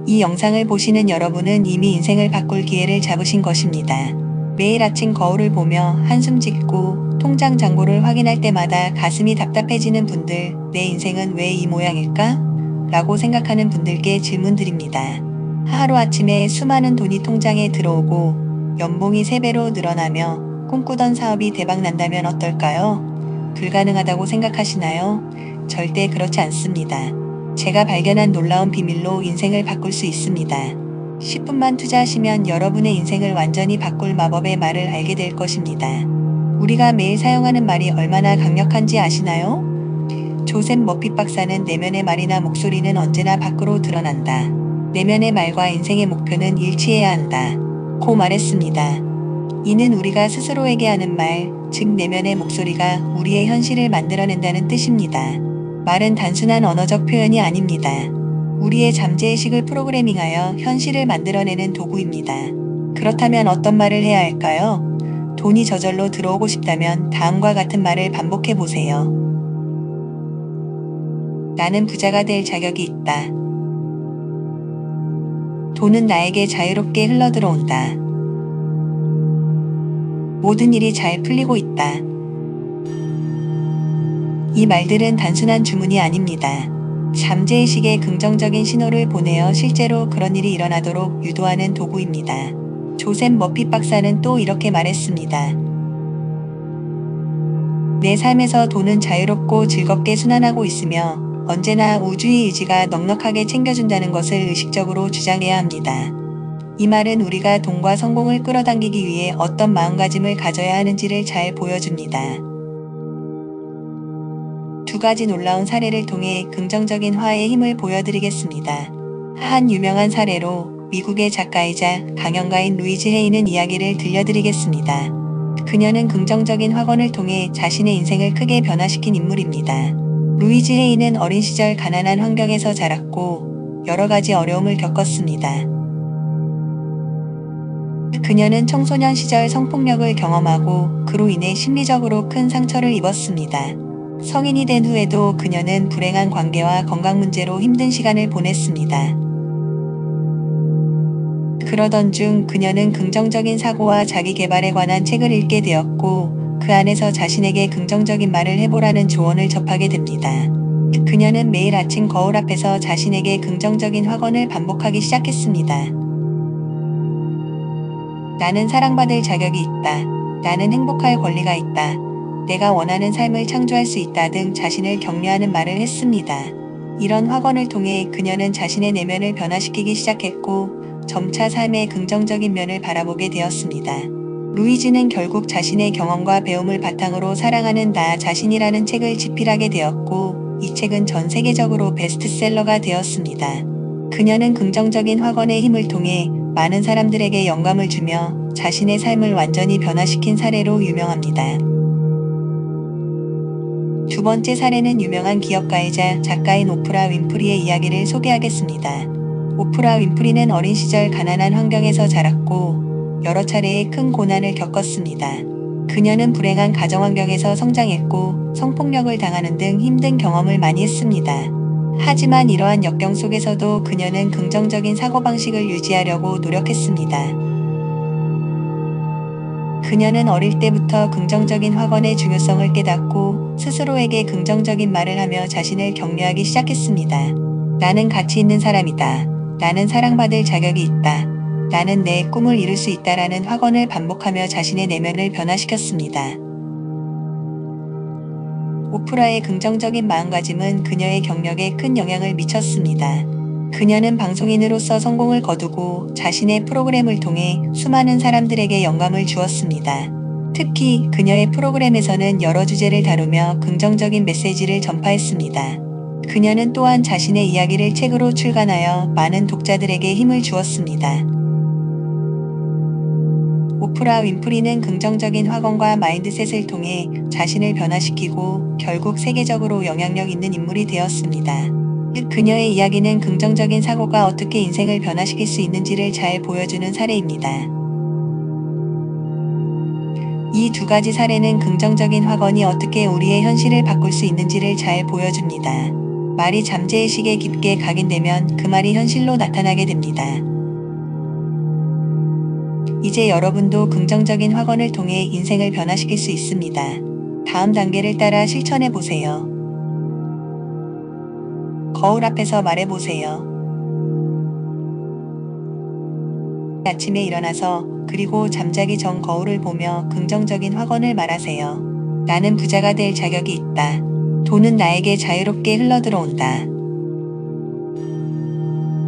이 영상을 보시는 여러분은 이미 인생을 바꿀 기회를 잡으신 것입니다. 매일 아침 거울을 보며 한숨 짓고 통장 잔고를 확인할 때마다 가슴이 답답해지는 분들, 내 인생은 왜 이 모양일까? 라고 생각하는 분들께 질문드립니다. 하루아침에 수많은 돈이 통장에 들어오고 연봉이 3배로 늘어나며 꿈꾸던 사업이 대박난다면 어떨까요? 불가능하다고 생각하시나요? 절대 그렇지 않습니다. 제가 발견한 놀라운 비밀로 인생을 바꿀 수 있습니다. 10분만 투자하시면 여러분의 인생을 완전히 바꿀 마법의 말을 알게 될 것입니다. 우리가 매일 사용하는 말이 얼마나 강력한지 아시나요? 조셉 머핏 박사는 내면의 말이나 목소리는 언제나 밖으로 드러난다. 내면의 말과 인생의 목표는 일치해야 한다. 고 말했습니다. 이는 우리가 스스로에게 하는 말, 즉 내면의 목소리가 우리의 현실을 만들어낸다는 뜻입니다. 말은 단순한 언어적 표현이 아닙니다. 우리의 잠재의식을 프로그래밍하여 현실을 만들어내는 도구입니다. 그렇다면 어떤 말을 해야 할까요? 돈이 저절로 들어오고 싶다면 다음과 같은 말을 반복해 보세요. 나는 부자가 될 자격이 있다. 돈은 나에게 자유롭게 흘러들어온다. 모든 일이 잘 풀리고 있다. 이 말들은 단순한 주문이 아닙니다. 잠재의식에 긍정적인 신호를 보내어 실제로 그런 일이 일어나도록 유도하는 도구입니다. 조셉 머핏 박사는 또 이렇게 말했습니다. 내 삶에서 돈은 자유롭고 즐겁게 순환하고 있으며 언제나 우주의 의지가 넉넉하게 챙겨준다는 것을 의식적으로 주장해야 합니다. 이 말은 우리가 돈과 성공을 끌어당기기 위해 어떤 마음가짐을 가져야 하는지를 잘 보여줍니다. 2가지 놀라운 사례를 통해 긍정적인 화의 힘을 보여드리겠습니다. 한 유명한 사례로 미국의 작가이자 강연가인 루이즈 헤이는 이야기를 들려드리겠습니다. 그녀는 긍정적인 확언을 통해 자신의 인생을 크게 변화시킨 인물입니다. 루이즈 헤이는 어린 시절 가난한 환경에서 자랐고 여러 가지 어려움을 겪었습니다. 그녀는 청소년 시절 성폭력을 경험하고 그로 인해 심리적으로 큰 상처를 입었습니다. 성인이 된 후에도 그녀는 불행한 관계와 건강 문제로 힘든 시간을 보냈습니다. 그러던 중 그녀는 긍정적인 사고와 자기 개발에 관한 책을 읽게 되었고 그 안에서 자신에게 긍정적인 말을 해보라는 조언을 접하게 됩니다. 그녀는 매일 아침 거울 앞에서 자신에게 긍정적인 확언을 반복하기 시작했습니다. 나는 사랑받을 자격이 있다. 나는 행복할 권리가 있다. 내가 원하는 삶을 창조할 수 있다 등 자신을 격려하는 말을 했습니다. 이런 확언을 통해 그녀는 자신의 내면을 변화시키기 시작했고 점차 삶의 긍정적인 면을 바라보게 되었습니다. 루이즈는 결국 자신의 경험과 배움을 바탕으로 사랑하는 나 자신이라는 책을 집필하게 되었고 이 책은 전 세계적으로 베스트셀러가 되었습니다. 그녀는 긍정적인 확언의 힘을 통해 많은 사람들에게 영감을 주며 자신의 삶을 완전히 변화시킨 사례로 유명합니다. 2번째 사례는 유명한 기업가이자 작가인 오프라 윈프리의 이야기를 소개하겠습니다. 오프라 윈프리는 어린 시절 가난한 환경에서 자랐고 여러 차례의 큰 고난을 겪었습니다. 그녀는 불행한 가정 환경에서 성장했고 성폭력을 당하는 등 힘든 경험을 많이 했습니다. 하지만 이러한 역경 속에서도 그녀는 긍정적인 사고방식을 유지하려고 노력했습니다. 그녀는 어릴 때부터 긍정적인 확언의 중요성을 깨닫고 스스로에게 긍정적인 말을 하며 자신을 격려하기 시작했습니다. 나는 가치 있는 사람이다. 나는 사랑받을 자격이 있다. 나는 내 꿈을 이룰 수 있다라는 확언을 반복하며 자신의 내면을 변화시켰습니다. 오프라의 긍정적인 마음가짐은 그녀의 경력에 큰 영향을 미쳤습니다. 그녀는 방송인으로서 성공을 거두고 자신의 프로그램을 통해 수많은 사람들에게 영감을 주었습니다. 특히 그녀의 프로그램에서는 여러 주제를 다루며 긍정적인 메시지를 전파했습니다. 그녀는 또한 자신의 이야기를 책으로 출간하여 많은 독자들에게 힘을 주었습니다. 오프라 윈프리는 긍정적인 확언과 마인드셋을 통해 자신을 변화시키고 결국 세계적으로 영향력 있는 인물이 되었습니다. 그녀의 이야기는 긍정적인 사고가 어떻게 인생을 변화시킬 수 있는지를 잘 보여주는 사례입니다. 이 2가지 사례는 긍정적인 확언이 어떻게 우리의 현실을 바꿀 수 있는지를 잘 보여줍니다. 말이 잠재의식에 깊게 각인되면 그 말이 현실로 나타나게 됩니다. 이제 여러분도 긍정적인 확언을 통해 인생을 변화시킬 수 있습니다. 다음 단계를 따라 실천해 보세요. 거울 앞에서 말해보세요. 아침에 일어나서 그리고 잠자기 전 거울을 보며 긍정적인 확언을 말하세요. 나는 부자가 될 자격이 있다. 돈은 나에게 자유롭게 흘러들어온다.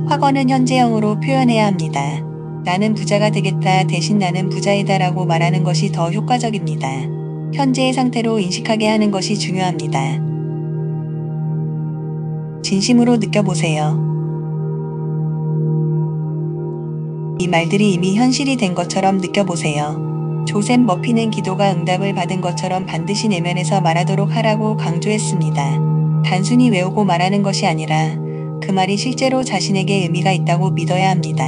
확언은 현재형으로 표현해야 합니다. 나는 부자가 되겠다 대신 나는 부자이다 라고 말하는 것이 더 효과적입니다. 현재의 상태로 인식하게 하는 것이 중요합니다. 진심으로 느껴보세요. 이 말들이 이미 현실이 된 것처럼 느껴보세요. 조셉 머피는 기도가 응답을 받은 것처럼 반드시 내면에서 말하도록 하라고 강조했습니다. 단순히 외우고 말하는 것이 아니라 그 말이 실제로 자신에게 의미가 있다고 믿어야 합니다.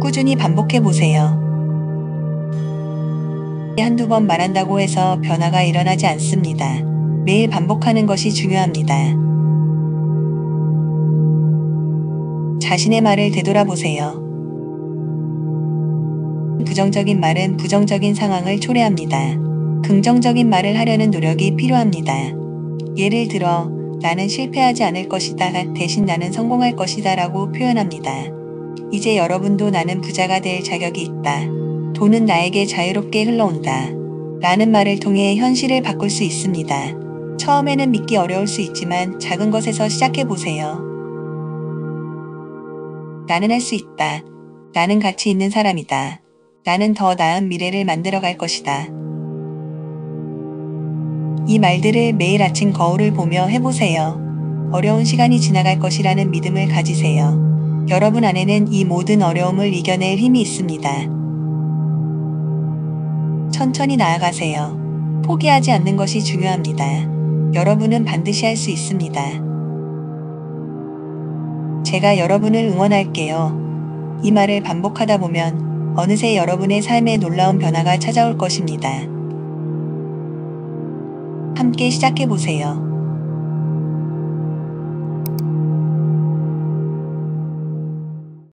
꾸준히 반복해보세요. 한두 번 말한다고 해서 변화가 일어나지 않습니다. 매일 반복하는 것이 중요합니다. 자신의 말을 되돌아보세요. 부정적인 말은 부정적인 상황을 초래합니다. 긍정적인 말을 하려는 노력이 필요합니다. 예를 들어, 나는 실패하지 않을 것이다, 대신 나는 성공할 것이다 라고 표현합니다. 이제 여러분도 나는 부자가 될 자격이 있다. 돈은 나에게 자유롭게 흘러온다. 라는 말을 통해 현실을 바꿀 수 있습니다. 처음에는 믿기 어려울 수 있지만 작은 것에서 시작해보세요. 나는 할 수 있다. 나는 가치 있는 사람이다. 나는 더 나은 미래를 만들어갈 것이다. 이 말들을 매일 아침 거울을 보며 해보세요. 어려운 시간이 지나갈 것이라는 믿음을 가지세요. 여러분 안에는 이 모든 어려움을 이겨낼 힘이 있습니다. 천천히 나아가세요. 포기하지 않는 것이 중요합니다. 여러분은 반드시 할 수 있습니다. 제가 여러분을 응원할게요. 이 말을 반복하다 보면 어느새 여러분의 삶에 놀라운 변화가 찾아올 것입니다. 함께 시작해보세요.